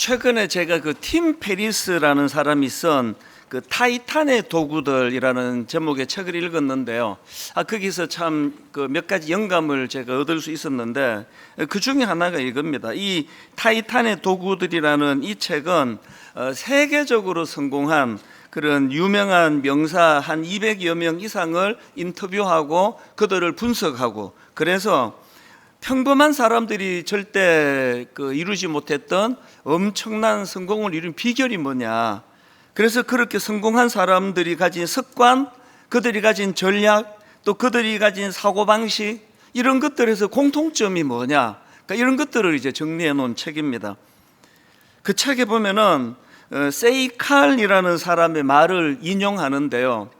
최근에 제가 그 팀 페리스라는 사람이 쓴 그 타이탄의 도구들이라는 제목의 책을 읽었는데요. 거기서 참 그 몇 가지 영감을 제가 얻을 수 있었는데 그 중에 하나가 이겁니다. 이 타이탄의 도구들이라는 이 책은 세계적으로 성공한 그런 유명한 명사 한 200여 명 이상을 인터뷰하고 그들을 분석하고, 그래서 평범한 사람들이 절대 이루지 못했던 엄청난 성공을 이룬 비결이 뭐냐, 그래서 그렇게 성공한 사람들이 가진 습관, 그들이 가진 전략, 또 그들이 가진 사고방식, 이런 것들에서 공통점이 뭐냐, 그러니까 이런 것들을 이제 정리해 놓은 책입니다. 그 책에 보면은 세이칼이라는 사람의 말을 인용하는데요.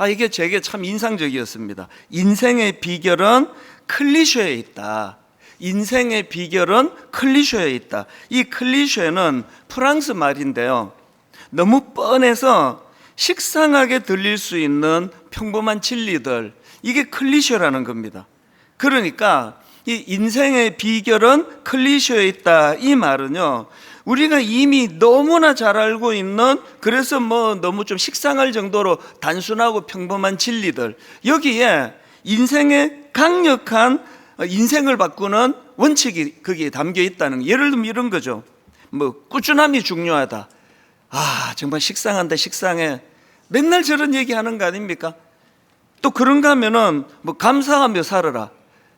이게 제게 참 인상적이었습니다. 인생의 비결은 클리셰에 있다. 인생의 비결은 클리셰에 있다. 이 클리셰는 프랑스 말인데요. 너무 뻔해서 식상하게 들릴 수 있는 평범한 진리들, 이게 클리셰라는 겁니다. 그러니까 이 인생의 비결은 클리셰에 있다, 이 말은요, 우리가 이미 너무나 잘 알고 있는, 그래서 너무 좀 식상할 정도로 단순하고 평범한 진리들, 여기에 인생의 강력한 인생을 바꾸는 원칙이 거기에 담겨 있다는, 예를 들면 이런 거죠. 꾸준함이 중요하다. 정말 식상한데 식상해. 맨날 저런 얘기하는 거 아닙니까? 또 그런가 하면은 감사하며 살아라.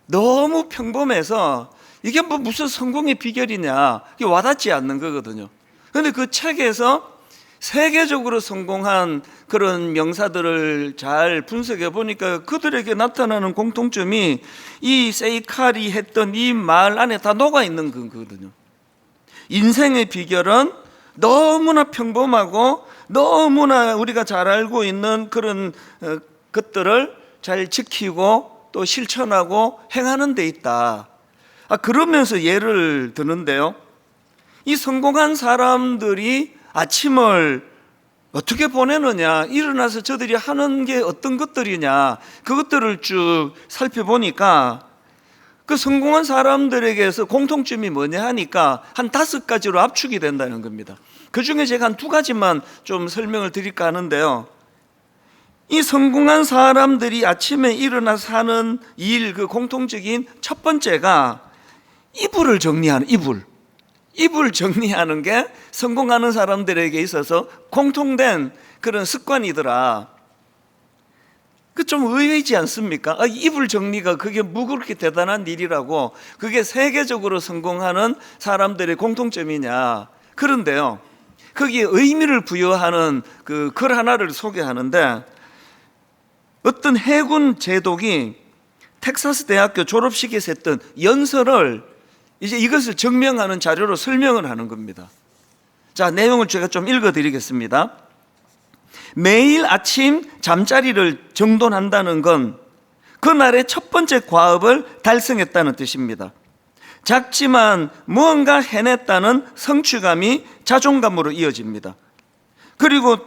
너무 평범해서 이게 무슨 성공의 비결이냐, 이게 와닿지 않는 거거든요. 그런데 그 책에서 세계적으로 성공한 그런 명사들을 잘 분석해 보니까 그들에게 나타나는 공통점이 이 세이칼이 했던 이 말 안에 다 녹아 있는 거거든요. 인생의 비결은 너무나 평범하고 너무나 우리가 잘 알고 있는 그런 것들을 잘 지키고 또 실천하고 행하는 데 있다. 그러면서 예를 드는데요, 이 성공한 사람들이 아침을 어떻게 보내느냐, 일어나서 저들이 하는 게 어떤 것들이냐, 그것들을 쭉 살펴보니까 그 성공한 사람들에게서 공통점이 뭐냐 하니까 한 5가지로 압축이 된다는 겁니다. 그 중에 제가 한 2가지만 좀 설명을 드릴까 하는데요, 이 성공한 사람들이 아침에 일어나서 하는 일, 그 공통적인 첫 번째가 이불을 정리하는, 이불 정리하는 게 성공하는 사람들에게 있어서 공통된 그런 습관이더라. 좀 의외이지 않습니까? 이불 정리가 그게 그렇게 대단한 일이라고, 그게 세계적으로 성공하는 사람들의 공통점이냐. 그런데요, 거기에 의미를 부여하는 그 글 하나를 소개하는데, 어떤 해군 제독이 텍사스 대학교 졸업식에서 했던 연설을 이제 이것을 증명하는 자료로 설명을 하는 겁니다. 자, 내용을 제가 좀 읽어드리겠습니다. 매일 아침 잠자리를 정돈한다는 건 그날의 첫 번째 과업을 달성했다는 뜻입니다. 작지만 무언가 해냈다는 성취감이 자존감으로 이어집니다. 그리고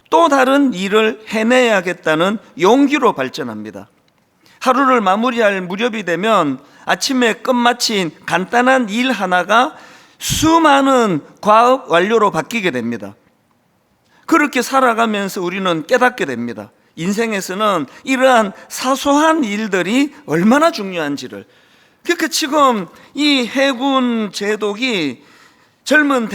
또 다른 일을 해내야겠다는 용기로 발전합니다. 하루를 마무리할 무렵이 되면 아침에 끝마친 간단한 일 하나가 수많은 과업 완료로 바뀌게 됩니다. 그렇게 살아가면서 우리는 깨닫게 됩니다. 인생에서는 이러한 사소한 일들이 얼마나 중요한지를. 그러니까 지금 이 해군 제독이 젊은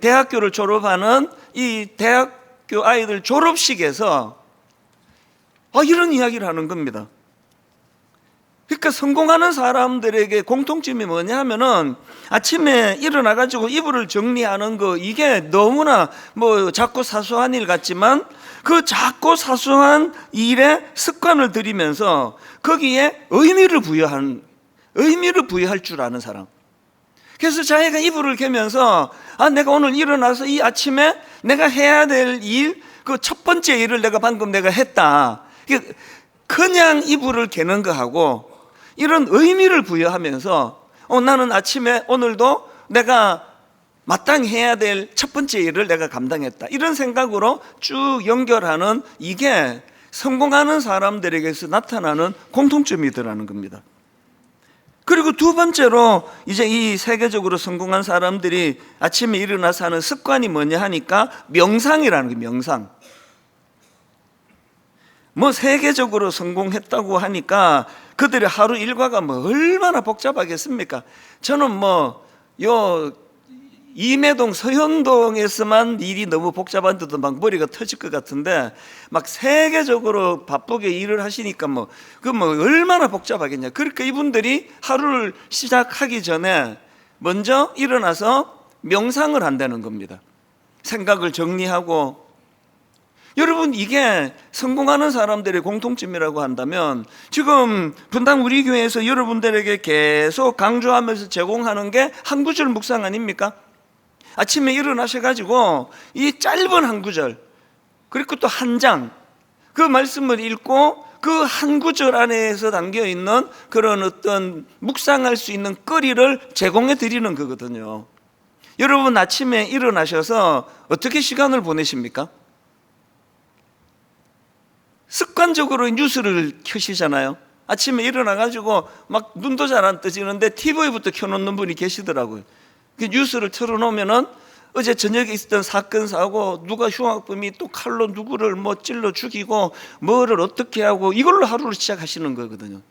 대학교를 졸업하는 이 대학교 아이들 졸업식에서 이런 이야기를 하는 겁니다. 그러니까 성공하는 사람들에게 공통점이 뭐냐 하면은 아침에 일어나가지고 이불을 정리하는 거, 이게 너무나 작고 사소한 일 같지만 그 작고 사소한 일에 습관을 들이면서 거기에 의미를 부여할 줄 아는 사람. 그래서 자기가 이불을 개면서 내가 오늘 일어나서 이 아침에 내가 해야 될 일, 그 첫 번째 일을 내가 방금 했다. 그냥 이불을 개는 거하고 이런 의미를 부여하면서 나는 아침에 오늘도 내가 마땅히 해야 될 첫 번째 일을 내가 감당했다, 이런 생각으로 쭉 연결하는, 이게 성공하는 사람들에게서 나타나는 공통점이더라는 겁니다. 그리고 그리고 두 번째로 이제 이 세계적으로 성공한 사람들이 아침에 일어나서 하는 습관이 뭐냐 하니까 명상이라는 게 명상. 뭐 세계적으로 성공했다고 하니까 그들의 하루 일과가 뭐 얼마나 복잡하겠습니까? 저는 이매동 서현동에서만 일이 너무 복잡한데도 막 머리가 터질 것 같은데 막 세계적으로 바쁘게 일을 하시니까 얼마나 복잡하겠냐. 그러니까 이분들이 하루를 시작하기 전에 먼저 일어나서 명상을 한다는 겁니다. 생각을 정리하고. 여러분, 이게 성공하는 사람들의 공통점이라고 한다면 지금 분당 우리 교회에서 여러분들에게 계속 강조하면서 제공하는 게 한 구절 묵상 아닙니까? 아침에 일어나셔가지고 이 짧은 한 구절, 그리고 또 한 장, 그 말씀을 읽고 그 한 구절 안에서 담겨 있는 그런 어떤 묵상할 수 있는 거리를 제공해 드리는 거거든요. 여러분, 아침에 일어나셔서 어떻게 시간을 보내십니까? 습관적으로 뉴스를 켜시잖아요. 아침에 일어나가지고 막 눈도 잘 안 떠지는데 TV부터 켜놓는 분이 계시더라고요. 그 뉴스를 틀어놓으면은 어제 저녁에 있었던 사건 사고, 누가 흉악범이 또 칼로 누구를 찔러 죽이고 뭐를 어떻게 하고, 이걸로 하루를 시작하시는 거거든요.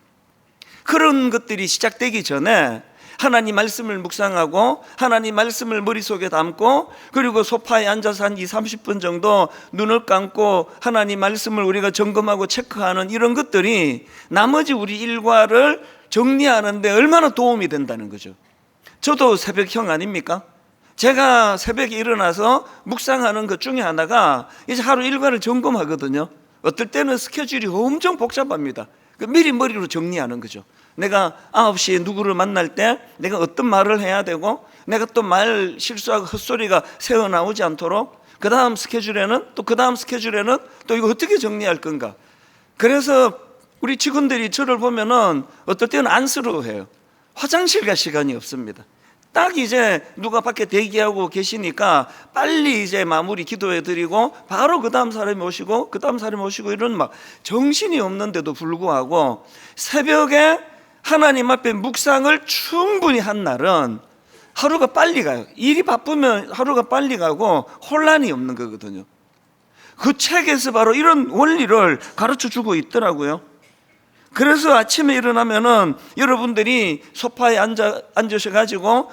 그런 것들이 시작되기 전에 하나님 말씀을 묵상하고 하나님 말씀을 머릿속에 담고, 그리고 소파에 앉아서 한 20-30분 정도 눈을 감고 하나님 말씀을 우리가 점검하고 체크하는 이런 것들이 나머지 우리 일과를 정리하는 데 얼마나 도움이 된다는 거죠. 저도 새벽형 아닙니까? 제가 새벽에 일어나서 묵상하는 것 중에 하나가 이제 하루 일과를 점검하거든요. 어떨 때는 스케줄이 엄청 복잡합니다. 미리 머리로 정리하는 거죠. 내가 9시에 누구를 만날 때 내가 어떤 말을 해야 되고, 내가 또 말 실수하고 헛소리가 새어나오지 않도록 그 다음 스케줄에는 또 이거 어떻게 정리할 건가. 그래서 우리 직원들이 저를 보면은 어떨 때는 안쓰러워해요. 화장실 갈 시간이 없습니다. 딱 이제 누가 밖에 대기하고 계시니까 빨리 이제 마무리 기도해 드리고 바로 그 다음 사람이 오시고 이런 막 정신이 없는데도 불구하고 새벽에 하나님 앞에 묵상을 충분히 한 날은 하루가 빨리 가요. 일이 바쁘면 하루가 빨리 가고 혼란이 없는 거거든요. 그 책에서 바로 이런 원리를 가르쳐 주고 있더라고요. 그래서 아침에 일어나면은 여러분들이 소파에 앉으셔가지고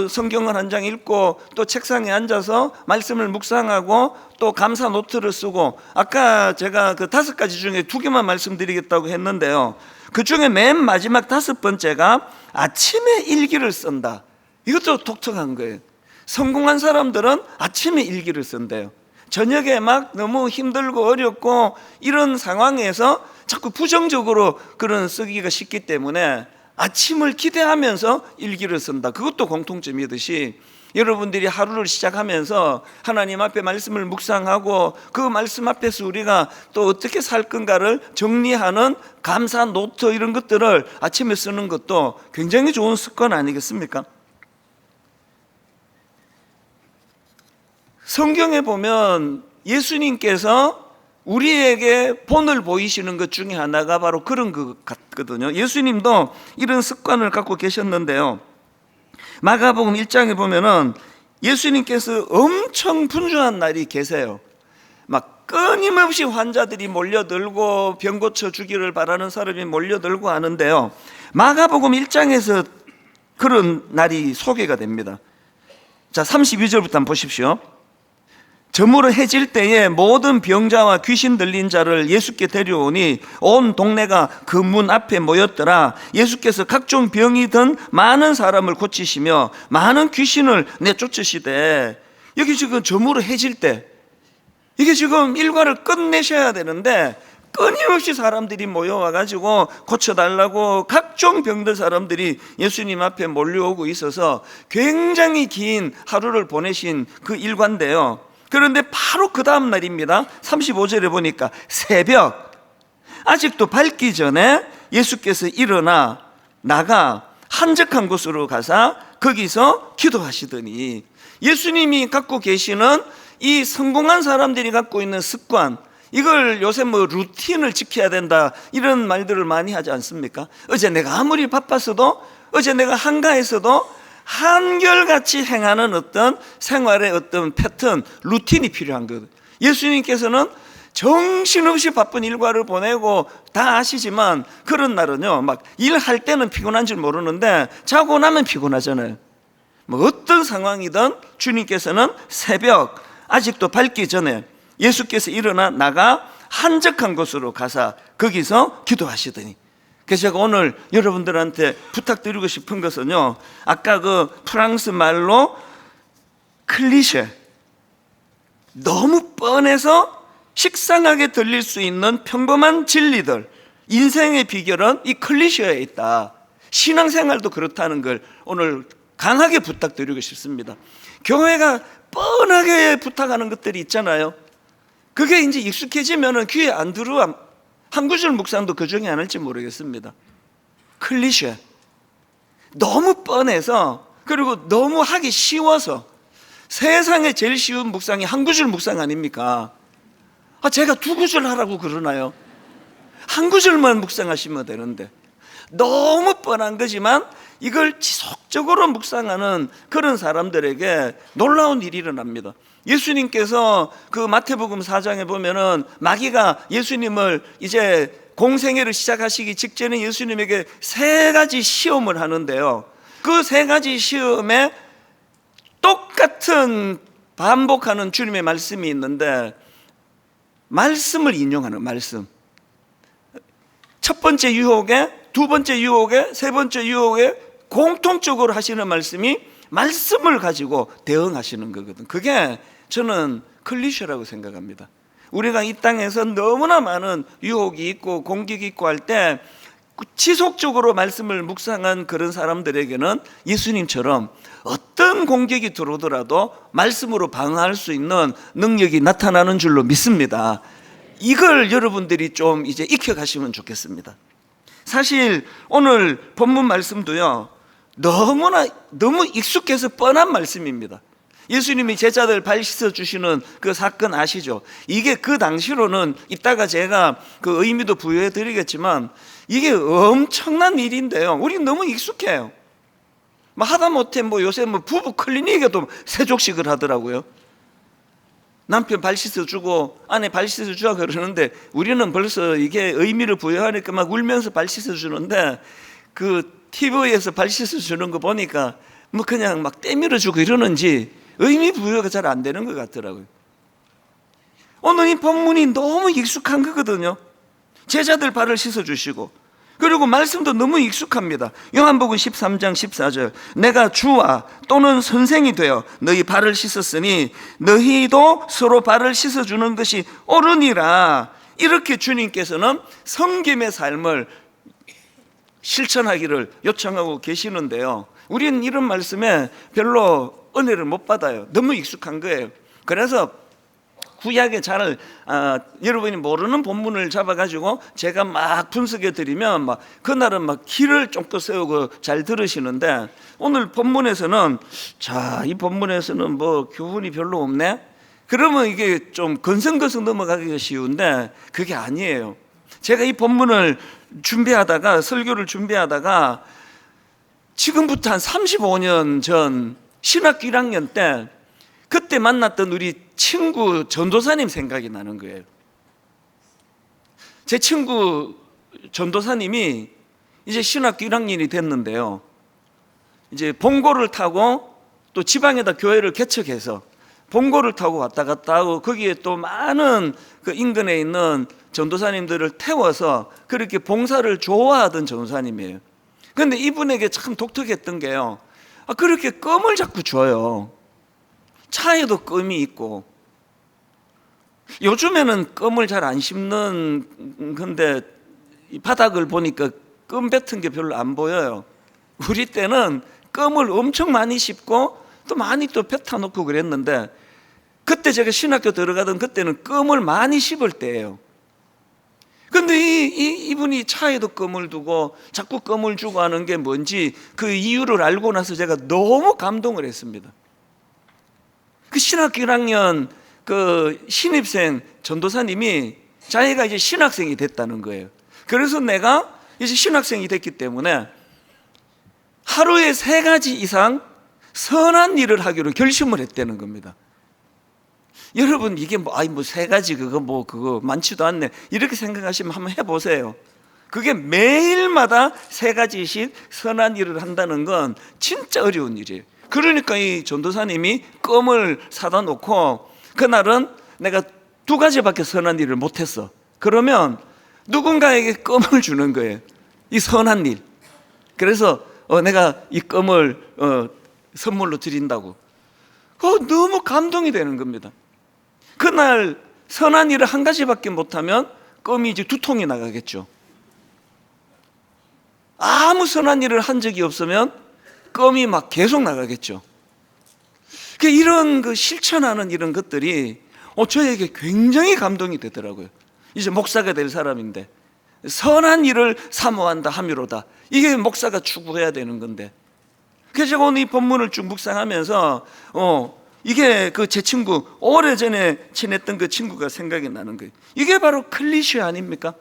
성경을 한 장 읽고, 또 책상에 앉아서 말씀을 묵상하고, 또 감사 노트를 쓰고, 아까 제가 그 5가지 중에 2개만 말씀드리겠다고 했는데요, 그 중에 맨 마지막 5번째가 아침에 일기를 쓴다. 이것도 독특한 거예요. 성공한 사람들은 아침에 일기를 쓴대요. 저녁에 막 너무 힘들고 어렵고 이런 상황에서 자꾸 부정적으로 그런 쓰기가 쉽기 때문에 아침을 기대하면서 일기를 쓴다. 그것도 공통점이듯이 여러분들이 하루를 시작하면서 하나님 앞에 말씀을 묵상하고 그 말씀 앞에서 우리가 또 어떻게 살 건가를 정리하는 감사 노트, 이런 것들을 아침에 쓰는 것도 굉장히 좋은 습관 아니겠습니까? 성경에 보면 예수님께서 우리에게 본을 보이시는 것 중에 하나가 바로 그런 것 같거든요. 예수님도 이런 습관을 갖고 계셨는데요, 마가복음 1장에 보면은 예수님께서 엄청 분주한 날이 계세요. 막 끊임없이 환자들이 몰려들고 병 고쳐주기를 바라는 사람이 몰려들고 하는데요, 마가복음 1장에서 그런 날이 소개가 됩니다. 자, 32절부터 한번 보십시오. 저물어 해질 때에 모든 병자와 귀신 들린 자를 예수께 데려오니 온 동네가 그 문 앞에 모였더라. 예수께서 각종 병이 든 많은 사람을 고치시며 많은 귀신을 내쫓으시되, 여기 지금 저물어 해질 때, 이게 지금 일과를 끝내셔야 되는데 끊임없이 사람들이 모여와가지고 고쳐달라고 각종 병들 사람들이 예수님 앞에 몰려오고 있어서 굉장히 긴 하루를 보내신 그 일과인데요, 그런데 바로 그 다음 날입니다. 35절에 보니까 새벽, 아직도 밝기 전에 예수께서 일어나 나가 한적한 곳으로 가사 거기서 기도하시더니, 예수님이 갖고 계시는 이 성공한 사람들이 갖고 있는 습관, 이걸 요새 루틴을 지켜야 된다 이런 말들을 많이 하지 않습니까? 어제 내가 아무리 바빴어도 어제 내가 한가에서도 한결같이 행하는 어떤 생활의 어떤 패턴, 루틴이 필요한 거거든요. 예수님께서는 정신없이 바쁜 일과를 보내고 다 아시지만 그런 날은요, 막 일할 때는 피곤한 줄 모르는데 자고 나면 피곤하잖아요. 뭐 어떤 상황이든 주님께서는 새벽 아직도 밝기 전에 예수께서 일어나 나가 한적한 곳으로 가사 거기서 기도하시더니, 그래서 제가 오늘 여러분들한테 부탁드리고 싶은 것은요, 아까 그 프랑스 말로 클리셰, 너무 뻔해서 식상하게 들릴 수 있는 평범한 진리들, 인생의 비결은 이 클리셰에 있다. 신앙생활도 그렇다는 걸 오늘 강하게 부탁드리고 싶습니다. 교회가 뻔하게 부탁하는 것들이 있잖아요. 그게 이제 익숙해지면 귀에 안 들어와. 한 구절 묵상도 그 중에 하나일지 모르겠습니다. 클리셰, 너무 뻔해서, 그리고 너무 하기 쉬워서. 세상에 제일 쉬운 묵상이 한 구절 묵상 아닙니까? 제가 두 구절 하라고 그러나요? 한 구절만 묵상하시면 되는데, 너무 뻔한 거지만 이걸 지속적으로 묵상하는 그런 사람들에게 놀라운 일이 일어납니다. 예수님께서 그 마태복음 4장에 보면은 마귀가 예수님을 이제 공생애를 시작하시기 직전에 예수님에게 세 가지 시험을 하는데요, 그 세 가지 시험에 똑같은 반복하는 주님의 말씀이 있는데, 말씀을 인용하는 말씀, 첫 번째 유혹에, 두 번째 유혹에, 세 번째 유혹에 공통적으로 하시는 말씀이 말씀을 가지고 대응하시는 거거든. 그게 저는 클리셰라고 생각합니다. 우리가 이 땅에서 너무나 많은 유혹이 있고 공격이 있고 할 때 지속적으로 말씀을 묵상한 그런 사람들에게는 예수님처럼 어떤 공격이 들어오더라도 말씀으로 방어할 수 있는 능력이 나타나는 줄로 믿습니다. 이걸 여러분들이 좀 이제 익혀가시면 좋겠습니다. 사실 오늘 본문 말씀도요, 너무 익숙해서 뻔한 말씀입니다. 예수님이 제자들 발 씻어주시는 그 사건 아시죠? 이게 그 당시로는 이따가 제가 그 의미도 부여해 드리겠지만 이게 엄청난 일인데요, 우리 너무 익숙해요. 하다못해 요새 부부 클리닉에도 세족식을 하더라고요. 남편 발 씻어주고 아내 발 씻어주라 그러는데 우리는 벌써 이게 의미를 부여하니까 막 울면서 발 씻어주는데, 그 TV에서 발 씻어주는 거 보니까 그냥 막 떼밀어주고 이러는지 의미 부여가 잘 안 되는 것 같더라고요. 오늘 이 본문이 너무 익숙한 거거든요. 제자들 발을 씻어주시고, 그리고 말씀도 너무 익숙합니다. 요한복음 13장 14절, 내가 주와 또는 선생이 되어 너희 발을 씻었으니 너희도 서로 발을 씻어주는 것이 옳으니라. 이렇게 주님께서는 성김의 삶을 실천하기를 요청하고 계시는데요, 우리는 이런 말씀에 별로 은혜를 못 받아요. 너무 익숙한 거예요. 그래서 구약에 잘 여러분이 모르는 본문을 잡아가지고 제가 막 분석해 드리면 그날은 길을 쫑긋 세우고 잘 들으시는데, 오늘 본문에서는 이 본문에서는 교훈이 별로 없네? 그러면 이게 좀 건성건성 넘어가기가 쉬운데 그게 아니에요. 제가 이 본문을 준비하다가, 설교를 준비하다가 지금부터 한 35년 전 신학교 1학년 때 그때 만났던 우리 친구 전도사님 생각이 나는 거예요. 제 친구 전도사님이 이제 신학교 1학년이 됐는데요, 이제 봉고를 타고 또 지방에다 교회를 개척해서 봉고를 타고 왔다 갔다 하고, 거기에 또 많은 그 인근에 있는 전도사님들을 태워서 그렇게 봉사를 좋아하던 전도사님이에요. 그런데 이분에게 참 독특했던 게요, 그렇게 껌을 자꾸 줘요. 차에도 껌이 있고. 요즘에는 껌을 잘 안 씹는 건데 바닥을 보니까 껌 뱉은 게 별로 안 보여요. 우리 때는 껌을 엄청 많이 씹고 또 많이 또 뱉어 놓고 그랬는데, 그때 제가 신학교 들어가던 그때는 껌을 많이 씹을 때예요. 근데 이분이 차에도 껌을 두고 자꾸 껌을 주고 하는 게 뭔지 그 이유를 알고 나서 제가 너무 감동을 했습니다. 그 신학교 1학년 그 신입생 전도사님이 자기가 이제 신학생이 됐다는 거예요. 그래서 내가 이제 신학생이 됐기 때문에 하루에 3가지 이상 선한 일을 하기로 결심을 했다는 겁니다. 여러분, 이게 뭐 3가지 그거 많지도 않네, 이렇게 생각하시면 한번 해보세요. 그게 매일마다 3가지씩 선한 일을 한다는 건 진짜 어려운 일이에요. 그러니까 이 전도사님이 껌을 사다 놓고, 그날은 내가 2가지밖에 선한 일을 못했어. 그러면 누군가에게 껌을 주는 거예요, 이 선한 일. 그래서 내가 이 껌을 선물로 드린다고. 너무 감동이 되는 겁니다. 그날 선한 일을 1가지밖에 못하면 껌이 이제 2통이 나가겠죠. 아무 선한 일을 한 적이 없으면 껌이 막 계속 나가겠죠. 이런 실천하는 이런 것들이 저에게 굉장히 감동이 되더라고요. 이제 목사가 될 사람인데 선한 일을 사모한다 함이로다, 이게 목사가 추구해야 되는 건데. 그래서 제가 오늘 이 본문을 쭉 묵상하면서 이게 제 친구, 오래전에 친했던 그 친구가 생각이 나는 거예요. 이게 바로 클리셰 아닙니까?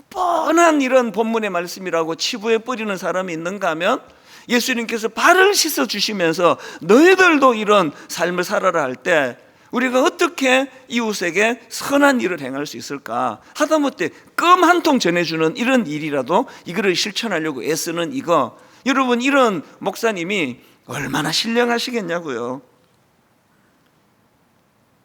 뻔한 이런 본문의 말씀이라고 치부해 버리는 사람이 있는가 하면, 예수님께서 발을 씻어 주시면서 너희들도 이런 삶을 살아라 할 때 우리가 어떻게 이웃에게 선한 일을 행할 수 있을까? 하다못해 껌 1통 전해주는 이런 일이라도 이거를 실천하려고 애쓰는 이거, 여러분, 이런 목사님이 얼마나 신령하시겠냐고요.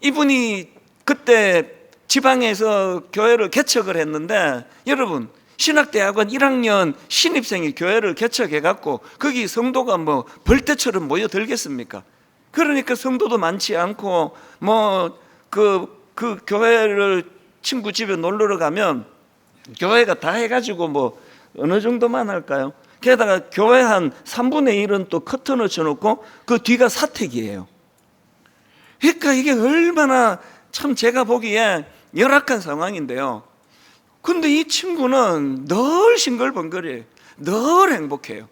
이분이 그때 지방에서 교회를 개척을 했는데, 여러분, 신학대학원 1학년 신입생이 교회를 개척해갖고 거기 성도가 뭐 벌떼처럼 모여들겠습니까? 그러니까 성도도 많지 않고 그 교회를 친구 집에 놀러 가면 교회가 다 해가지고 뭐 어느 정도만 할까요? 게다가 교회 한 3분의 1은 또 커튼을 쳐놓고 그 뒤가 사택이에요. 그러니까 이게 얼마나 참 제가 보기에 열악한 상황인데요. 근데 이 친구는 늘 싱글벙글해요. 늘 행복해요.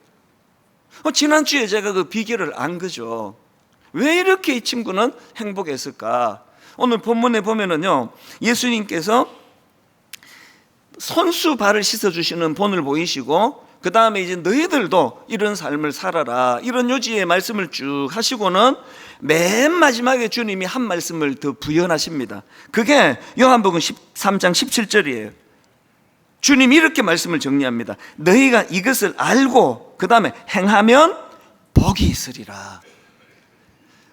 지난주에 제가 그 비결을 안 거죠. 왜 이렇게 이 친구는 행복했을까? 오늘 본문에 보면은요, 예수님께서 손수 발을 씻어주시는 본을 보이시고, 그 다음에 이제 너희들도 이런 삶을 살아라, 이런 요지의 말씀을 쭉 하시고는 맨 마지막에 주님이 한 말씀을 더 부연하십니다. 그게 요한복음 13장 17절이에요. 주님이 이렇게 말씀을 정리합니다. 너희가 이것을 알고 그 다음에 행하면 복이 있으리라.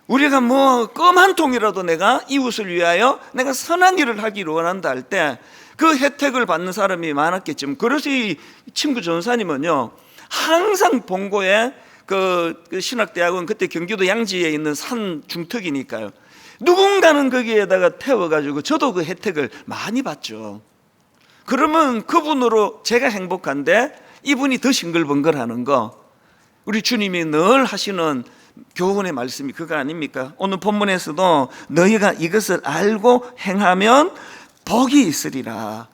우리가 뭐 껌 1통이라도 내가 이웃을 위하여 내가 선한 일을 하기를 원한다 할 때 그 혜택을 받는 사람이 많았겠지만, 그래서 이 친구 전사님은요, 항상 본고에 그 신학대학원, 그때 경기도 양지에 있는 산 중턱이니까요, 누군가는 거기에다가 태워가지고 저도 그 혜택을 많이 받죠. 그러면 그분으로 제가 행복한데 이분이 더 싱글벙글하는 거, 우리 주님이 늘 하시는 교훈의 말씀이 그거 아닙니까? 오늘 본문에서도 너희가 이것을 알고 행하면 복이 있으리라.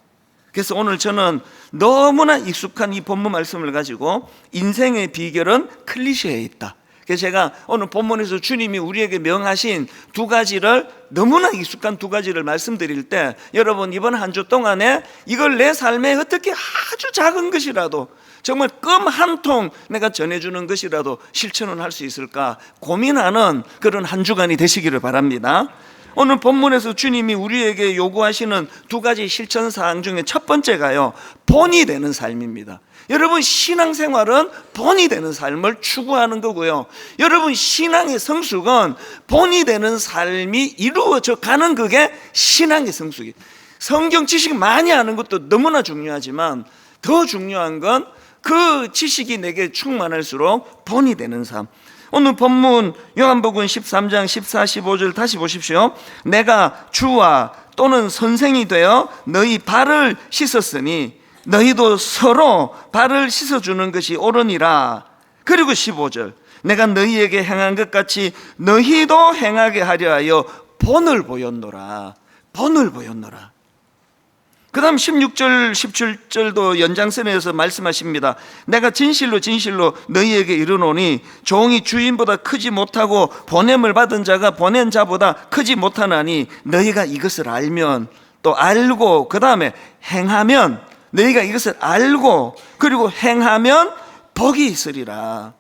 그래서 오늘 저는 너무나 익숙한 이 본문 말씀을 가지고 인생의 비결은 클리셰에 있다. 그래서 제가 오늘 본문에서 주님이 우리에게 명하신 2가지를, 너무나 익숙한 2가지를 말씀드릴 때, 여러분 이번 한 주 동안에 이걸 내 삶에 어떻게 아주 작은 것이라도, 정말 껌 1통 내가 전해주는 것이라도 실천을 할 수 있을까 고민하는 그런 한 주간이 되시기를 바랍니다. 오늘 본문에서 주님이 우리에게 요구하시는 2가지 실천사항 중에 첫 번째가요, 본이 되는 삶입니다. 여러분, 신앙생활은 본이 되는 삶을 추구하는 거고요, 여러분 신앙의 성숙은 본이 되는 삶이 이루어져 가는, 그게 신앙의 성숙이에요. 성경 지식 많이 아는 것도 너무나 중요하지만 더 중요한 건 그 지식이 내게 충만할수록 본이 되는 삶. 오늘 본문 요한복음 13장 14, 15절 다시 보십시오. 내가 주와 또는 선생이 되어 너희 발을 씻었으니 너희도 서로 발을 씻어주는 것이 옳으니라. 그리고 15절, 내가 너희에게 행한 것 같이 너희도 행하게 하려 하여 본을 보였노라. 본을 보였노라. 그 다음 16절 17절도 연장선에서 말씀하십니다. 내가 진실로 진실로 너희에게 이르노니 종이 주인보다 크지 못하고 보냄을 받은 자가 보낸 자보다 크지 못하나니 너희가 이것을 알면, 또 알고 그 다음에 행하면, 너희가 이것을 알고 그리고 행하면 복이 있으리라.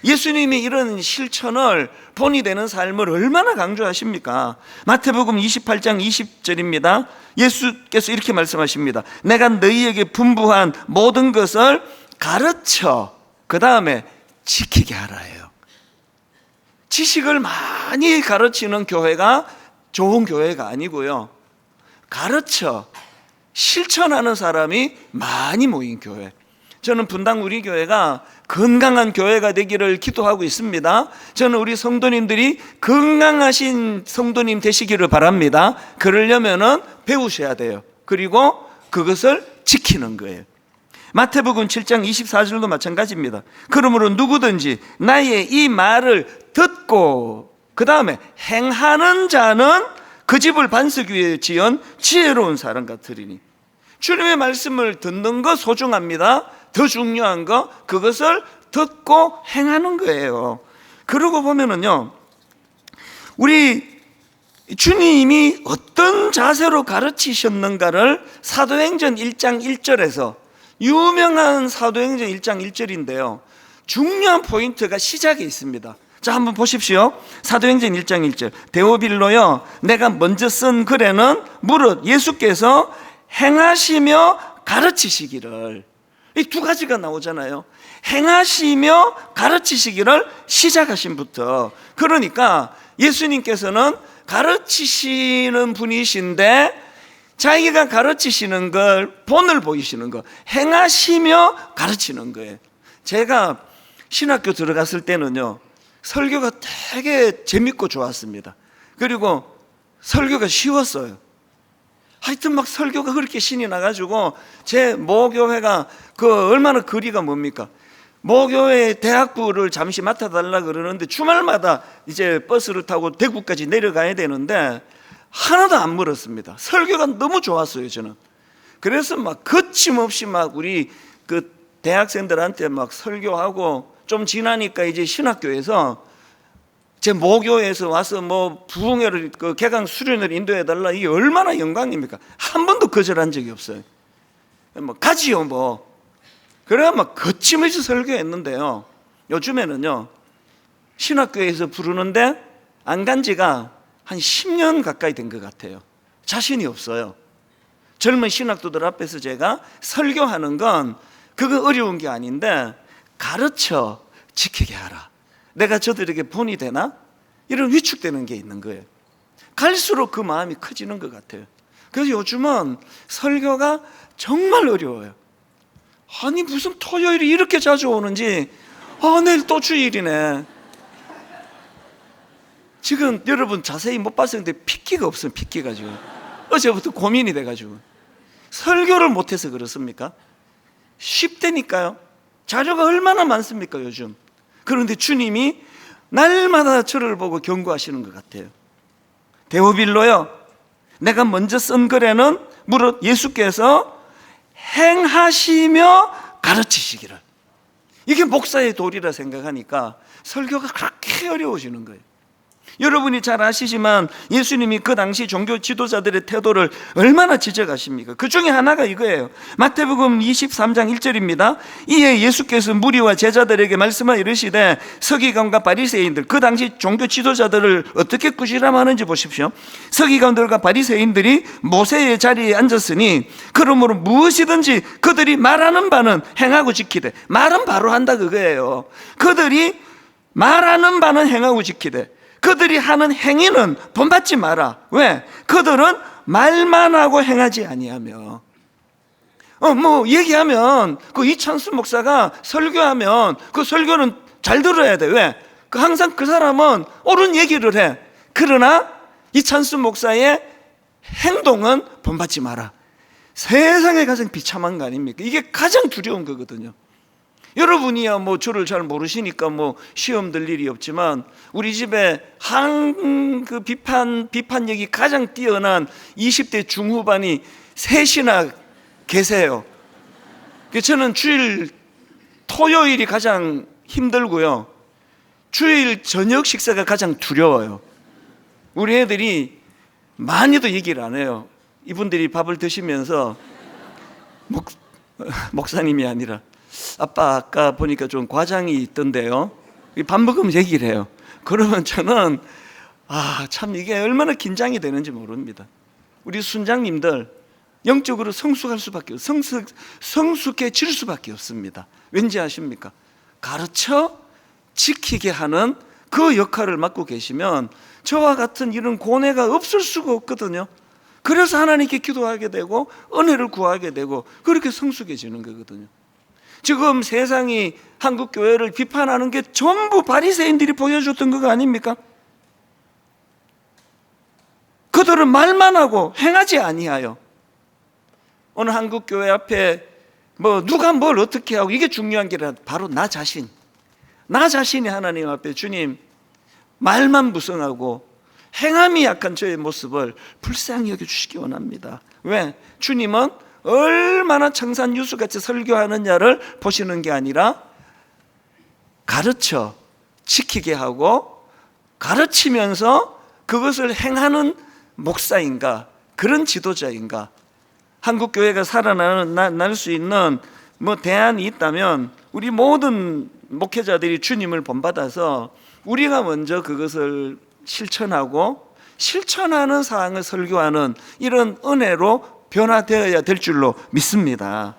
예수님이 이런 실천을 본이 되는 삶을 얼마나 강조하십니까? 마태복음 28장 20절입니다. 예수께서 이렇게 말씀하십니다. 내가 너희에게 분부한 모든 것을 가르쳐 그 다음에 지키게 하라예요. 지식을 많이 가르치는 교회가 좋은 교회가 아니고요, 가르쳐 실천하는 사람이 많이 모인 교회. 저는 분당 우리 교회가 건강한 교회가 되기를 기도하고 있습니다. 저는 우리 성도님들이 건강하신 성도님 되시기를 바랍니다. 그러려면은 배우셔야 돼요. 그리고 그것을 지키는 거예요. 마태복음 7장 24절도 마찬가지입니다. 그러므로 누구든지 나의 이 말을 듣고 그 다음에 행하는 자는 그 집을 반석 위에 지은 지혜로운 사람 같으리니. 주님의 말씀을 듣는 거 소중합니다. 더 중요한 거 그것을 듣고 행하는 거예요. 그러고 보면은요, 우리 주님이 어떤 자세로 가르치셨는가를 사도행전 1장 1절에서, 유명한 사도행전 1장 1절인데요, 중요한 포인트가 시작에 있습니다. 자, 한번 보십시오. 사도행전 1장 1절. 데오빌로여, 내가 먼저 쓴 글에는 무릇 예수께서 행하시며 가르치시기를, 이 두 가지가 나오잖아요. 행하시며 가르치시기를 시작하신 부터. 그러니까 예수님께서는 가르치시는 분이신데 자기가 가르치시는 걸 본을 보이시는 거, 행하시며 가르치는 거예요. 제가 신학교 들어갔을 때는요, 설교가 되게 재밌고 좋았습니다. 그리고 설교가 쉬웠어요. 하여튼 막 설교가 그렇게 신이 나가지고 제 모교회가 얼마나 거리가 뭡니까? 모교회 대학부를 잠시 맡아달라 그러는데 주말마다 이제 버스를 타고 대구까지 내려가야 되는데 하나도 안 멀었습니다. 설교가 너무 좋았어요, 저는. 그래서 막 거침없이 막 우리 그 대학생들한테 막 설교하고, 좀 지나니까 이제 신학교에서 제 모교에서 와서 뭐 부흥회를 개강 수련회를 인도해달라, 이게 얼마나 영광입니까? 한 번도 거절한 적이 없어요. 뭐 가지요 뭐. 그래야 막 거침없이 설교했는데요, 요즘에는요 신학교에서 부르는데 안 간 지가 한 10년 가까이 된 것 같아요. 자신이 없어요. 젊은 신학도들 앞에서 제가 설교하는 건 그거 어려운 게 아닌데 가르쳐 지키게 하라. 내가 저들에게 본이 되나? 이런 위축되는 게 있는 거예요. 갈수록 그 마음이 커지는 것 같아요. 그래서 요즘은 설교가 정말 어려워요. 아니 무슨 토요일이 이렇게 자주 오는지, 내일 또 주일이네. 지금 여러분 자세히 못 봤었는데 핏기가 없어요. 핏기가 지금 어제부터 고민이 돼가지고. 설교를 못해서 그렇습니까? 쉽다니까요. 자료가 얼마나 많습니까 요즘. 그런데 주님이 날마다 저를 보고 경고하시는 것 같아요. 데오빌로요, 내가 먼저 쓴 글에는 무릇 예수께서 행하시며 가르치시기를. 이게 목사의 도리라 생각하니까 설교가 그렇게 어려워지는 거예요. 여러분이 잘 아시지만 예수님이 그 당시 종교 지도자들의 태도를 얼마나 지적하십니까? 그 중에 하나가 이거예요. 마태복음 23장 1절입니다. 이에 예수께서 무리와 제자들에게 말씀하 이르시되, 서기관과 바리새인들, 그 당시 종교 지도자들을 어떻게 꾸지람하는지 보십시오. 서기관들과 바리새인들이 모세의 자리에 앉았으니 그러므로 무엇이든지 그들이 말하는 바는 행하고 지키되. 말은 바로 한다 그거예요. 그들이 말하는 바는 행하고 지키되 그들이 하는 행위는 본받지 마라. 왜? 그들은 말만 하고 행하지 아니하며. 뭐 얘기하면 그 이찬수 목사가 설교하면 그 설교는 잘 들어야 돼. 왜? 항상 그 사람은 옳은 얘기를 해. 그러나 이찬수 목사의 행동은 본받지 마라. 세상에 가장 비참한 거 아닙니까? 이게 가장 두려운 거거든요. 여러분이야 뭐 저를 잘 모르시니까 뭐 시험 들 일이 없지만, 우리 집에 그 비판력이 가장 뛰어난 20대 중후반이 셋이나 계세요. 저는 주일 토요일이 가장 힘들고요, 주일 저녁 식사가 가장 두려워요. 우리 애들이 많이도 얘기를 안 해요. 이분들이 밥을 드시면서 목사님이 아니라 아빠 아까 보니까 좀 과장이 있던데요. 밥 먹으면 얘기를 해요. 그러면 저는 참 이게 얼마나 긴장이 되는지 모릅니다. 우리 순장님들 영적으로 성숙할 수밖에 성숙해질 수밖에 없습니다. 왠지 아십니까? 가르쳐 지키게 하는 그 역할을 맡고 계시면 저와 같은 이런 고뇌가 없을 수가 없거든요. 그래서 하나님께 기도하게 되고 은혜를 구하게 되고 그렇게 성숙해지는 거거든요. 지금 세상이 한국 교회를 비판하는 게 전부 바리새인들이 보여줬던 거 아닙니까? 그들은 말만 하고 행하지 아니하여. 오늘 한국 교회 앞에 누가 뭘 어떻게 하고 이게 중요한 게 아니라 바로 나 자신이 하나님 앞에 주님 말만 무성하고 행함이 약한 저의 모습을 불쌍히 여겨주시기 원합니다. 왜? 주님은 얼마나 청산유수같이 설교하느냐를 보시는 게 아니라 가르쳐 지키게 하고 가르치면서 그것을 행하는 목사인가, 그런 지도자인가. 한국교회가 살아날 수 있는 대안이 있다면 우리 모든 목회자들이 주님을 본받아서 우리가 먼저 그것을 실천하고 실천하는 사항을 설교하는 이런 은혜로 변화되어야 될 줄로 믿습니다.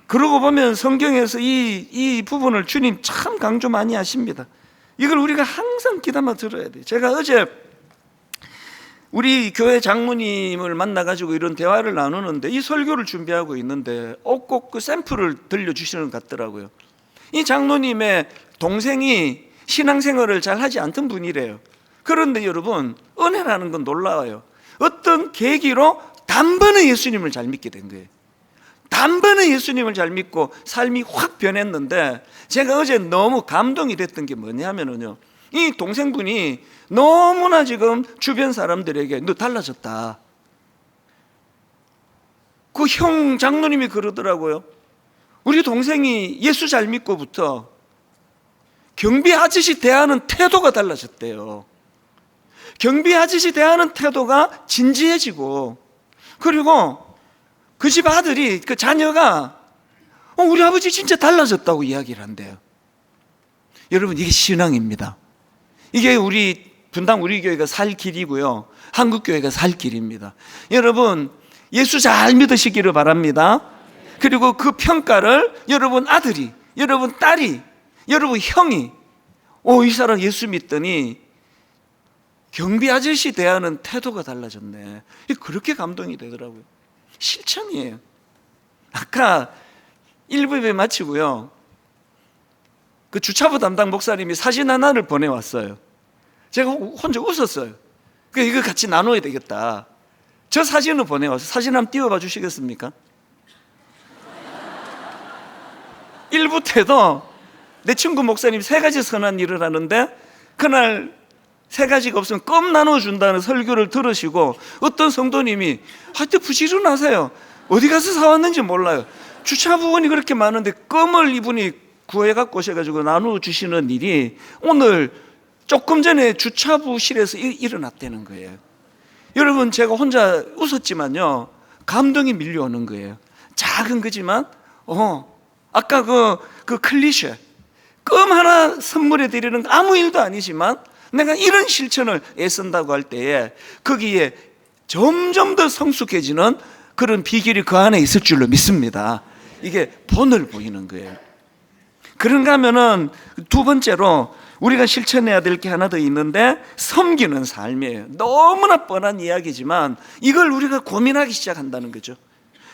그러고 보면 성경에서 이 부분을 주님 참 강조 많이 하십니다. 이걸 우리가 항상 귀담아 들어야 돼요. 제가 어제 우리 교회 장로님을 만나가지고 이런 대화를 나누는데 이 설교를 준비하고 있는데 꼭 그 샘플을 들려주시는 것 같더라고요. 이 장로님의 동생이 신앙생활을 잘 하지 않던 분이래요. 그런데 여러분, 은혜라는 건 놀라워요. 어떤 계기로 단번에 예수님을 잘 믿게 된 거예요. 단번에 예수님을 잘 믿고 삶이 확 변했는데 제가 어제 너무 감동이 됐던 게 뭐냐면요, 이 동생분이 너무나 지금 주변 사람들에게 너 달라졌다. 그 형 장로님이 그러더라고요. 우리 동생이 예수 잘 믿고부터 경비 아저씨 대하는 태도가 달라졌대요. 경비 아저씨 대하는 태도가 진지해지고, 그리고 그 집 아들이, 그 자녀가 우리 아버지 진짜 달라졌다고 이야기를 한대요. 여러분, 이게 신앙입니다. 이게 분당 우리 교회가 살 길이고요, 한국 교회가 살 길입니다. 여러분, 예수 잘 믿으시기를 바랍니다. 그리고 그 평가를 여러분 아들이, 여러분 딸이, 여러분 형이 이 사람 예수 믿더니 경비 아저씨 대하는 태도가 달라졌네. 그렇게 감동이 되더라고요. 실천이에요. 아까 1부에 마치고요, 그 주차부 담당 목사님이 사진 하나를 보내왔어요. 제가 혼자 웃었어요. 이거 같이 나눠야 되겠다. 저 사진을 보내왔어요. 사진 한번 띄워봐 주시겠습니까? 1부 때도 내 친구 목사님 3가지 선한 일을 하는데 그날 3가지가 없으면 껌 나눠준다는 설교를 들으시고 어떤 성도님이 하여튼 부지런하세요. 어디 가서 사왔는지 몰라요. 주차부원이 그렇게 많은데 껌을 이분이 구해갖고 오셔가지고 나눠주시는 일이 오늘 조금 전에 주차부실에서 일어났다는 거예요. 여러분, 제가 혼자 웃었지만요, 감동이 밀려오는 거예요. 작은 거지만 아까 그 클리셰 껌 하나 선물해 드리는 거 아무 일도 아니지만 내가 이런 실천을 애쓴다고 할 때에 거기에 점점 더 성숙해지는 그런 비결이 그 안에 있을 줄로 믿습니다. 이게 본을 보이는 거예요. 그런가 하면은 두 번째로 우리가 실천해야 될 게 하나 더 있는데 섬기는 삶이에요. 너무나 뻔한 이야기지만 이걸 우리가 고민하기 시작한다는 거죠.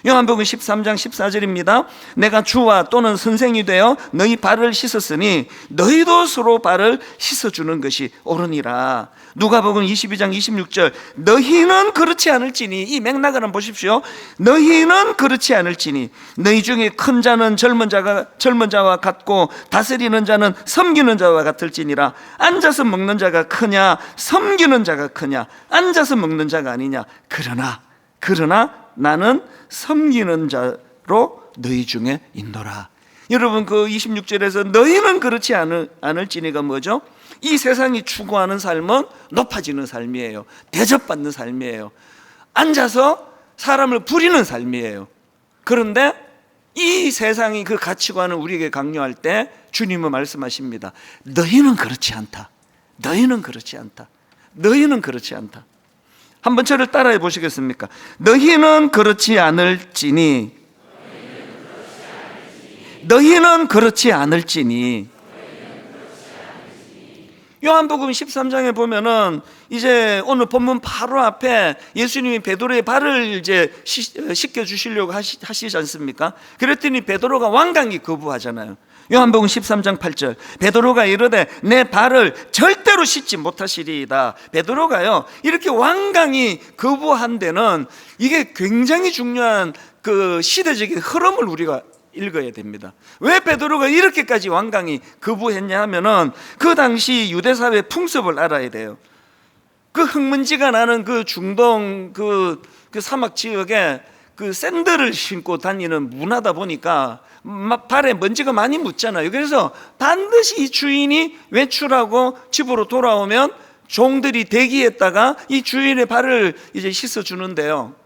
요한복음 13장 14절입니다. 내가 주와 또는 선생이 되어 너희 발을 씻었으니 너희도 서로 발을 씻어주는 것이 옳으니라. 누가복음 22장 26절 너희는 그렇지 않을지니, 이 맥락을 한번 보십시오. 너희는 그렇지 않을지니 너희 중에 큰 자는 젊은 자와 같고 다스리는 자는 섬기는 자와 같을지니라. 앉아서 먹는 자가 크냐 섬기는 자가 크냐? 앉아서 먹는 자가 아니냐. 그러나 나는 섬기는 자로 너희 중에 있노라. 여러분, 그 26절에서 너희는 그렇지 않을지니가 뭐죠? 이 세상이 추구하는 삶은 높아지는 삶이에요. 대접받는 삶이에요. 앉아서 사람을 부리는 삶이에요. 그런데 이 세상이 그 가치관을 우리에게 강요할 때 주님은 말씀하십니다. 너희는 그렇지 않다. 너희는 그렇지 않다. 너희는 그렇지 않다. 한번 저를 따라해 보시겠습니까? 너희는 그렇지 않을지니, 너희는 그렇지 않을지니. 요한복음 13장에 보면은 이제 오늘 본문 바로 앞에 예수님이 베드로의 발을 이제 씻겨 주시려고 하시지 않습니까? 그랬더니 베드로가 완강히 거부하잖아요. 요한복음 13장 8절, 베드로가 이르되 내 발을 절대로 씻지 못하시리이다. 베드로가요 이렇게 완강히 거부한 데는 이게 굉장히 중요한 그 시대적인 흐름을 우리가 읽어야 됩니다. 왜 베드로가 이렇게까지 완강히 거부했냐 하면은 그 당시 유대사회 풍습을 알아야 돼요. 그 흙먼지가 나는 그 중동 그 사막 지역에 그 샌들을 신고 다니는 문화다 보니까 발에 먼지가 많이 묻잖아요. 그래서 반드시 이 주인이 외출하고 집으로 돌아오면 종들이 대기했다가 이 주인의 발을 이제 씻어 주는데요.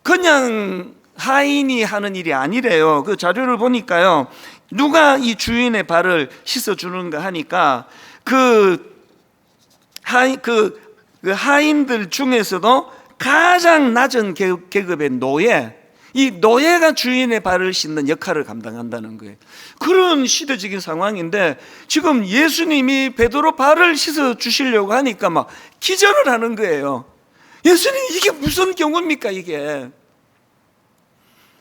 그냥 하인이 하는 일이 아니래요. 그 자료를 보니까요, 누가 이 주인의 발을 씻어 주는가 하니까 그 하인들 중에서도 가장 낮은 계급의 노예, 이 노예가 주인의 발을 씻는 역할을 감당한다는 거예요. 그런 시대적인 상황인데 지금 예수님이 베드로 발을 씻어 주시려고 하니까 막 기절을 하는 거예요. 예수님, 이게 무슨 경우입니까 이게?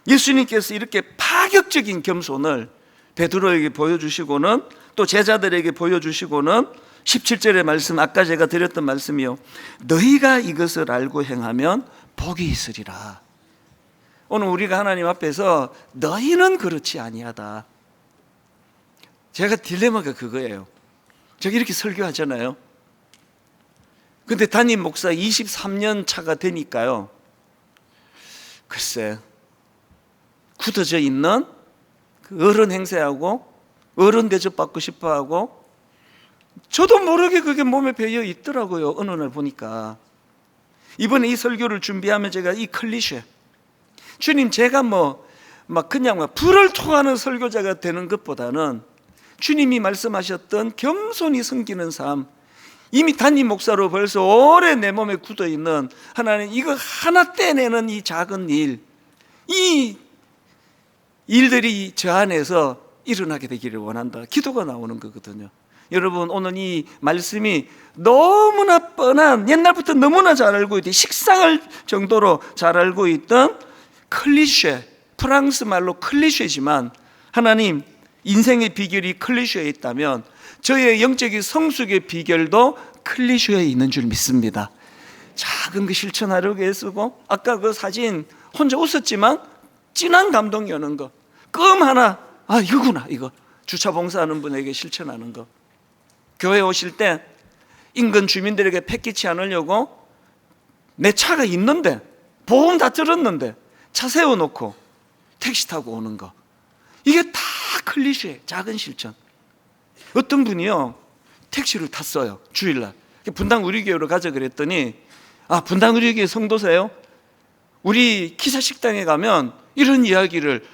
예수님께서 이렇게 파격적인 겸손을 베드로에게 보여주시고는 또 제자들에게 보여주시고는 17절의 말씀, 아까 제가 드렸던 말씀이요, 너희가 이것을 알고 행하면 복이 있으리라. 오늘 우리가 하나님 앞에서 너희는 그렇지 아니하다. 제가 딜레마가 그거예요. 제가 이렇게 설교하잖아요. 근데 담임 목사 23년 차가 되니까요, 글쎄 굳어져 있는 그 어른 행세하고 어른 대접받고 싶어하고 저도 모르게 그게 몸에 배어 있더라고요. 어느 날 보니까 이번에 이 설교를 준비하면 제가 이 클리셰, 주님 제가 그냥 불을 토하는 설교자가 되는 것보다는 주님이 말씀하셨던 겸손히 섬기는 삶, 이미 담임 목사로 벌써 오래 내 몸에 굳어있는 하나님 이거 하나 떼내는 이 작은 일, 이 일들이 저 안에서 일어나게 되기를 원한다. 기도가 나오는 거거든요. 여러분, 오늘 이 말씀이 너무나 뻔한, 옛날부터 너무나 잘 알고 있던, 식상할 정도로 잘 알고 있던 클리셰, 프랑스 말로 클리셰지만 하나님 인생의 비결이 클리셰에 있다면 저의 영적인 성숙의 비결도 클리셰에 있는 줄 믿습니다. 작은 거 실천하려고 애쓰고, 아까 그 사진 혼자 웃었지만 진한 감동이 오는 거, 껌 하나, 아 이거구나, 이거 주차 봉사하는 분에게 실천하는 거, 교회 오실 때 인근 주민들에게 패기치 않으려고 내 차가 있는데 보험 다 들었는데 차 세워놓고 택시 타고 오는 거, 이게 다 클리셰, 작은 실천. 어떤 분이요 택시를 탔어요. 주일날 분당 우리교회로 가자 그랬더니, 아 분당 우리교회 성도세요? 우리 기사식당에 가면 이런 이야기를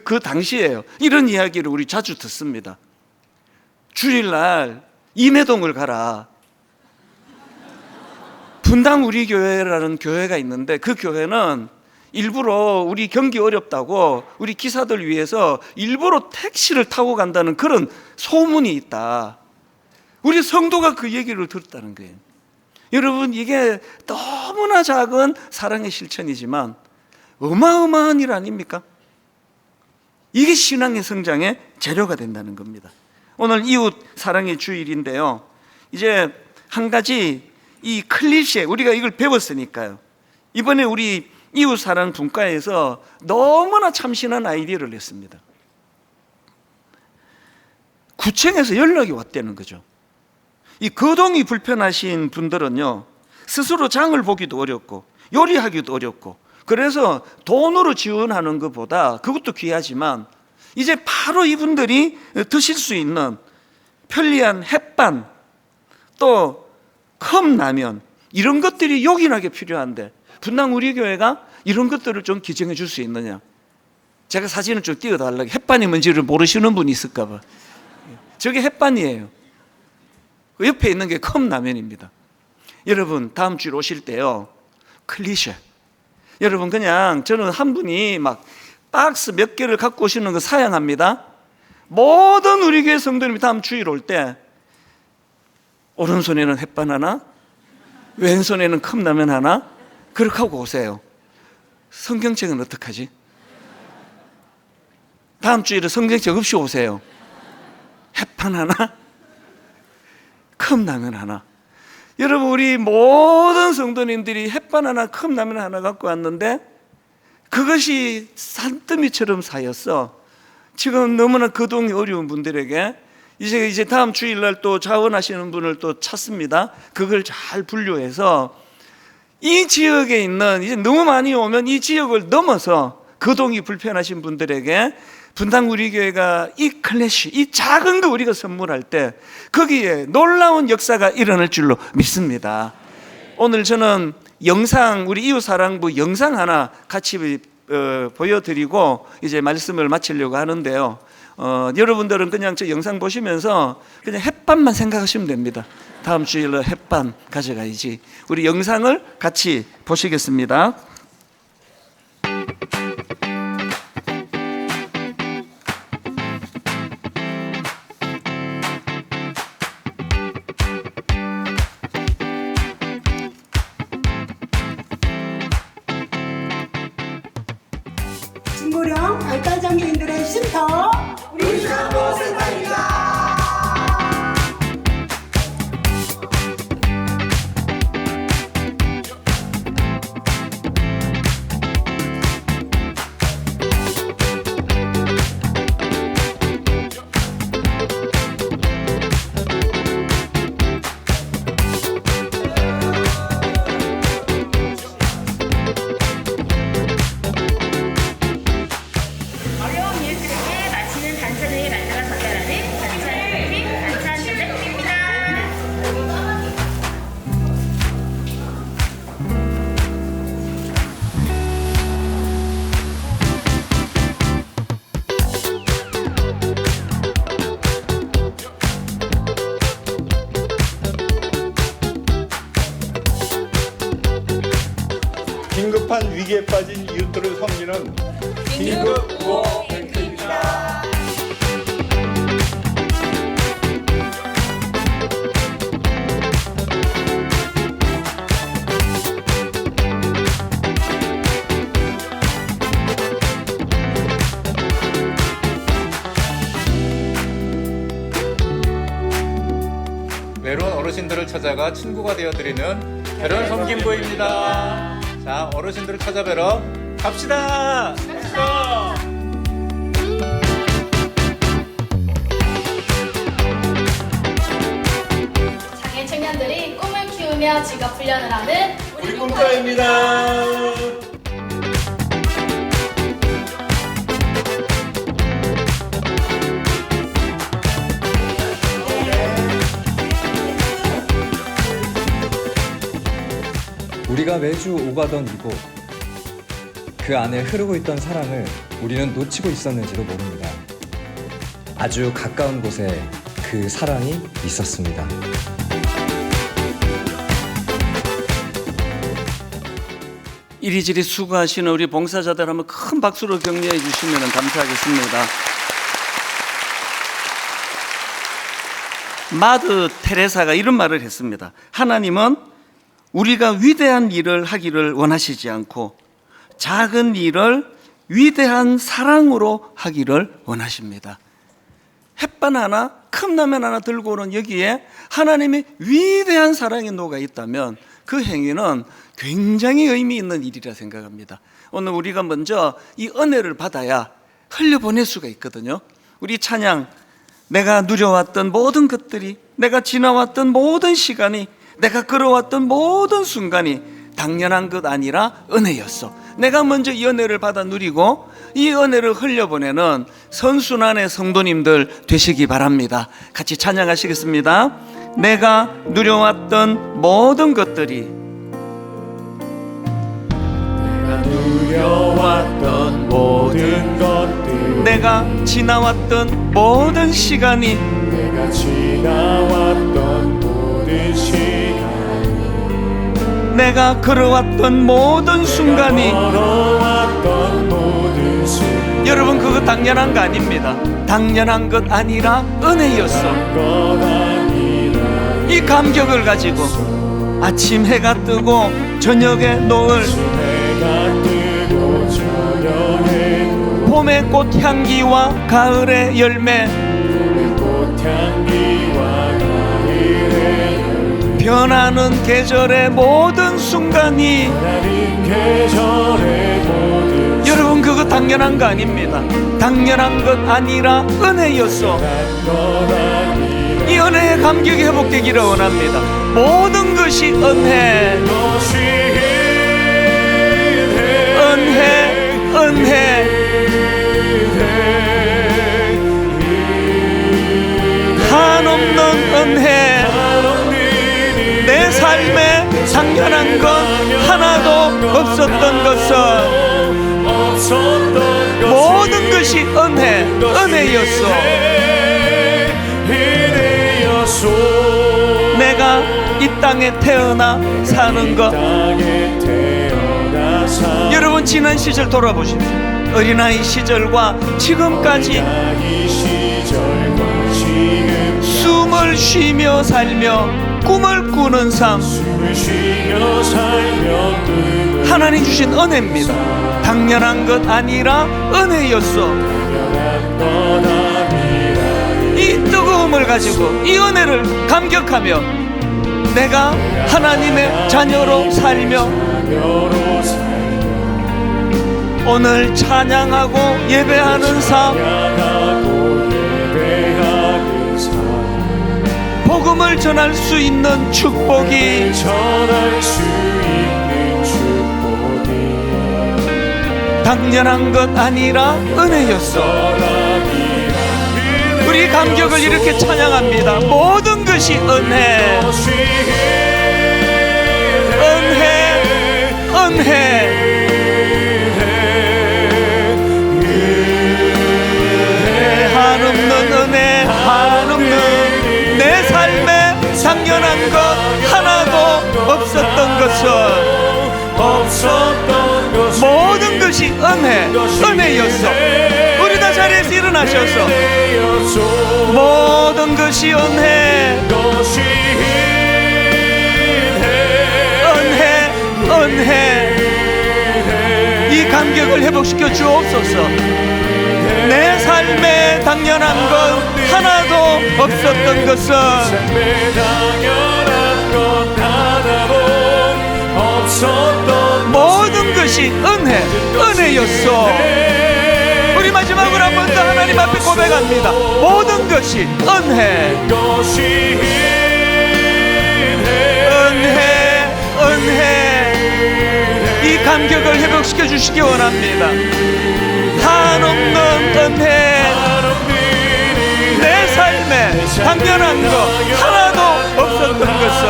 그 당시에요, 이런 이야기를 우리 자주 듣습니다. 주일날 임해동을 가라. 분당 우리교회라는 교회가 있는데 그 교회는 일부러 우리 경기 어렵다고 우리 기사들 위해서 일부러 택시를 타고 간다는 그런 소문이 있다. 우리 성도가 그 얘기를 들었다는 거예요. 여러분, 이게 너무나 작은 사랑의 실천이지만 어마어마한 일 아닙니까? 이게 신앙의 성장의 재료가 된다는 겁니다. 오늘 이웃 사랑의 주일인데요, 이제 한 가지 이 클리셰, 우리가 이걸 배웠으니까요, 이번에 우리 이웃 사랑 분과에서 너무나 참신한 아이디어를 냈습니다. 구청에서 연락이 왔다는 거죠. 이 거동이 불편하신 분들은요, 스스로 장을 보기도 어렵고 요리하기도 어렵고, 그래서 돈으로 지원하는 것보다, 그것도 귀하지만 이제 바로 이분들이 드실 수 있는 편리한 햇반, 또 컵라면, 이런 것들이 요긴하게 필요한데 분당 우리 교회가 이런 것들을 좀 기증해 줄 수 있느냐? 제가 사진을 좀 띄워달라고. 햇반이 뭔지를 모르시는 분이 있을까 봐. 저게 햇반이에요. 그 옆에 있는 게 컵라면입니다. 여러분 다음 주에 오실 때요, 클리셰, 여러분 그냥 저는 한 분이 막 박스 몇 개를 갖고 오시는 거 사양합니다. 모든 우리 교회 성도님이 다음 주일 올 때 오른손에는 햇반 하나, 왼손에는 컵라면 하나, 그렇게 하고 오세요. 성경책은 어떡하지? 다음 주일에 성경책 없이 오세요. 햇반 하나, 컵라면 하나. 여러분 우리 모든 성도님들이 햇반 하나, 컵라면 하나 갖고 왔는데 그것이 산더미처럼 쌓였어. 지금 너무나 거동이 어려운 분들에게 이제 다음 주일날 또 자원하시는 분을 또 찾습니다. 그걸 잘 분류해서 이 지역에 있는, 이제 너무 많이 오면 이 지역을 넘어서 거동이 불편하신 분들에게 분당 우리 교회가 이 클래시, 이 작은 거 우리가 선물할 때 거기에 놀라운 역사가 일어날 줄로 믿습니다. 오늘 저는 영상, 우리 이웃사랑부 영상 하나 같이 보여드리고 이제 말씀을 마치려고 하는데요. 여러분들은 그냥 저 영상 보시면서 그냥 햇반만 생각하시면 됩니다. 다음 주일로 햇반 가져가야지. 우리 영상을 같이 보시겠습니다. 진보령 발달장애인들의 쉼터 우리 신보센터입니다. 어려운 이웃들에게 맛있는 반찬을 만들어 전달하는 반찬 팬팀 반찬 제작팀입니다. 긴급한 위기에 빠진 이웃들을 섬기는 긴급 구호 뱅크입니다. 외로운 어르신들을 찾아가 친구가 되어드리는 결혼 섬김부입니다. 자, 어르신들을 찾아뵈러 갑시다. 장애 청년들이 꿈을 키우며 직업 훈련을 하는 우리 꿈터입니다. 우리가 매주 오가던 이곳, 그 안에 흐르고 있던 사랑을 우리는 놓치고 있었는지도 모릅니다. 아주 가까운 곳에 그 사랑이 있었습니다. 이리저리 수고하시는 우리 봉사자들 한번 큰 박수로 격려해 주시면 감사하겠습니다. 마드 테레사가 이런 말을 했습니다. 하나님은 우리가 위대한 일을 하기를 원하시지 않고 작은 일을 위대한 사랑으로 하기를 원하십니다. 햇반 하나, 컵라면 하나 들고 오는 여기에 하나님의 위대한 사랑이 녹아 있다면 그 행위는 굉장히 의미 있는 일이라 생각합니다. 오늘 우리가 먼저 이 은혜를 받아야 흘려보낼 수가 있거든요. 우리 찬양, 내가 누려왔던 모든 것들이, 내가 지나왔던 모든 시간이, 내가 걸어왔던 모든 순간이 당연한 것 아니라 은혜였어. 내가 먼저 이 은혜를 받아 누리고 이 은혜를 흘려보내는 선순환의 성도님들 되시기 바랍니다. 같이 찬양하시겠습니다. 내가 누려왔던 모든 것들이, 내가 누려왔던 모든 것들 내가 지나왔던 모든 시간이 내가 지나왔던 모든 시간 내가 걸어왔던 모든 순간이 걸어왔던 모든 순간 여러분 그거 당연한 거 아닙니다. 당연한 것 아니라 은혜였어. 것 아니라 이 감격을 가지고 아침 해가 뜨고 저녁에 노을 해가 뜨고 저녁에 봄의 꽃향기와 가을의 열매 꽃향기와 가을의 변하는 계절의 모든 순간이 나는 계절의 모든 여러분 그거 당연한 거 아닙니다. 당연한 것 아니라 은혜였어. 것 아니라 이 은혜의 감격이 회복되기를 원합니다. 모든 것이 은혜, 것이 은혜, 한없는 은혜. 내 삶에 당연한 건 하나도 없었던 것은 모든 것이 은혜였어. 내가 이 땅에 태어나 사는 것 여러분 지난 시절 돌아보십시오. 어린아이 시절과 지금까지 숨을 쉬며 살며 꿈을 꾸는 삶 하나님 주신 은혜입니다. 당연한 것 아니라 은혜였어. 이 뜨거움을 가지고 이 은혜를 감격하며 내가 하나님의 자녀로 살며 오늘 찬양하고 예배하는 삶 복음을 전할 수 있는 축복이 당연한 것 아니라 은혜였어. 우리 감격을 이렇게 찬양합니다. 모든 것이 은혜, 한없는 은혜, 한없는 내 삶에 당연한 것 하나도 없었던 것은 모든 것이 은혜였어. 우리 다 자리에서 일어나셔서 모든 것이 은혜, 이 감격을 회복시켜 주옵소서. 내 삶에 당연한 것 하나도 없었던 것은 모든 것이 은혜였어. 우리 마지막으로 한 번 더 하나님 앞에 고백합니다. 모든 것이 은혜. 이 감격을 회복시켜 주시기 원합니다. 한없는 은혜, 내 삶에 당연한 것 하나도 없었던 것은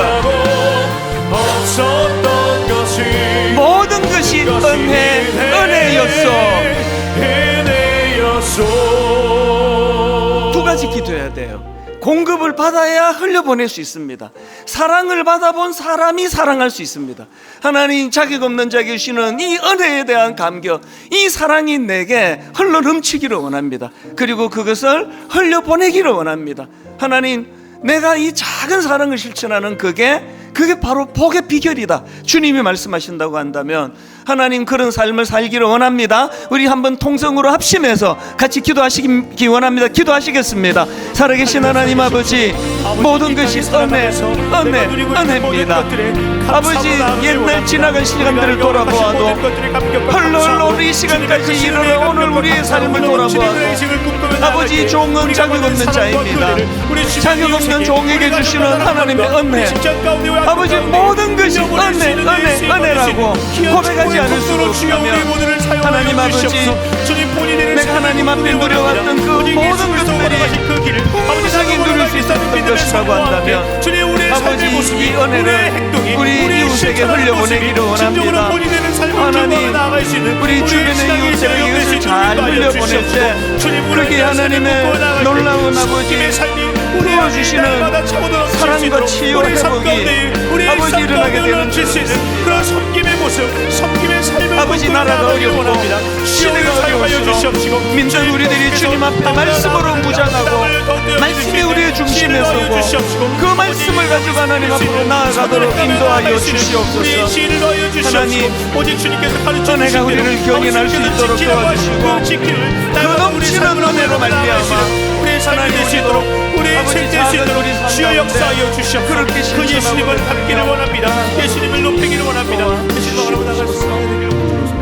모든 것이 은혜였어. 두 가지 기도해야 돼요. 공급을 받아야 흘려보낼 수 있습니다. 사랑을 받아본 사람이 사랑할 수 있습니다. 하나님 자격 없는 자에게 주시는 이 은혜에 대한 감격, 이 사랑이 내게 흘러 넘치기를 원합니다. 그리고 그것을 흘려보내기를 원합니다. 하나님, 내가 이 작은 사랑을 실천하는 그게 바로 복의 비결이다. 주님이 말씀하신다고 한다면 하나님 그런 삶을 살기를 원합니다. 우리 한번 통성으로 합심해서 같이 기도하시기 원합니다. 기도하시겠습니다. 살아계신 하나님 아버지, 모든 것이 은혜입니다. 아버지, 옛날 지나간 시간들을 돌아보아도 흘러 우리 시간까지 이르러 오늘 우리의 삶을 돌아보아도 아버지, 종은 자격 없는 자입니다. 자격 없는 종에게 주시는 하나님의 은혜, 아버지, 모든 것이 은혜라고 고백하지 않을 수 없으면 하나님 아버지, 내가 하나님 앞에 누려왔던 그 모든 것들이 풍성히 누릴 수 있었던 것이라고 한다면 아버지, 이 은혜를 우리 이웃에게 흘려보내기를 원합니다. 하나님 우리 주변의 이웃들에게 이것을 잘 물려보낼 때 그렇게 하나님의 놀라운 아버지 부어주시는 사랑과 치유 회복이 아버지 일어나게 되는 줄 그런 섬김의 모습, 섬김의 삶을 아버지 나라가 어렵고 시대가 어려울수록 민족 우리들이 주님 앞에 말씀으로 무장하고 말씀이 우리의 중심에 서고 그 말씀을 가지고 하나님 앞으로 나아가도록 인도하여 주시옵소서. 하나님 은혜가 우리를 경인할 수 있도록 도와주시고 그 넘치는 은혜로 말미암아 하나님 우리도 아버지 작은 우리 주여 역사하여 주시옵소서. 그렇게 그 실천하고 예수님을 닮기를 원합니다. 예수님을 높이기를 원합니다. 예수님을 나갈 수 있게 되기를 원합니다.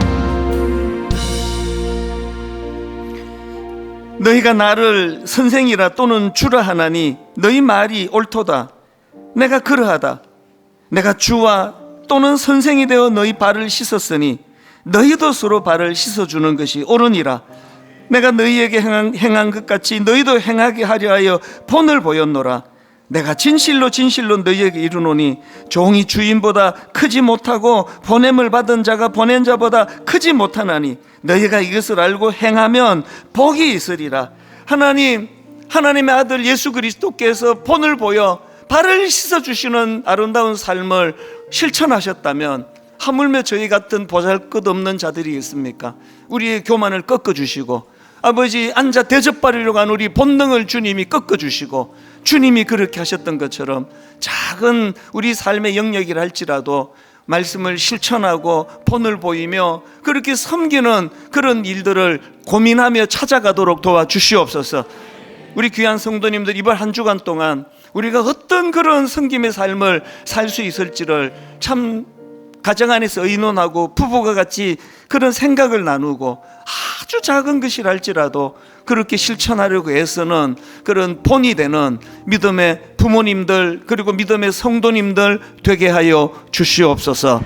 너희가 나를 선생이라 또는 주라 하나니 너희 말이 옳도다. 내가 그러하다. 내가 주와 또는 선생이 되어 너희 발을 씻었으니 너희도 서로 발을 씻어주는 것이 옳으니라. 내가 너희에게 행한 것 같이 너희도 행하게 하려 하여 본을 보였노라. 내가 진실로 진실로 너희에게 이르노니 종이 주인보다 크지 못하고 보냄을 받은 자가 보낸 자보다 크지 못하나니 너희가 이것을 알고 행하면 복이 있으리라. 하나님의 아들 예수 그리스도께서 본을 보여 발을 씻어주시는 아름다운 삶을 실천하셨다면 하물며 저희 같은 보잘것없는 자들이겠습니까? 우리의 교만을 꺾어주시고 아버지 앉아 대접받으려고 하는 우리 본능을 주님이 꺾어주시고 주님이 그렇게 하셨던 것처럼 작은 우리 삶의 영역이라 할지라도 말씀을 실천하고 본을 보이며 그렇게 섬기는 그런 일들을 고민하며 찾아가도록 도와주시옵소서. 우리 귀한 성도님들 이번 한 주간 동안 우리가 어떤 그런 섬김의 삶을 살 수 있을지를 참 가정 안에서 의논하고 부부가 같이 그런 생각을 나누고 아주 작은 것이라 할지라도 그렇게 실천하려고 애쓰는 그런 본이 되는 믿음의 부모님들 그리고 믿음의 성도님들 되게 하여 주시옵소서.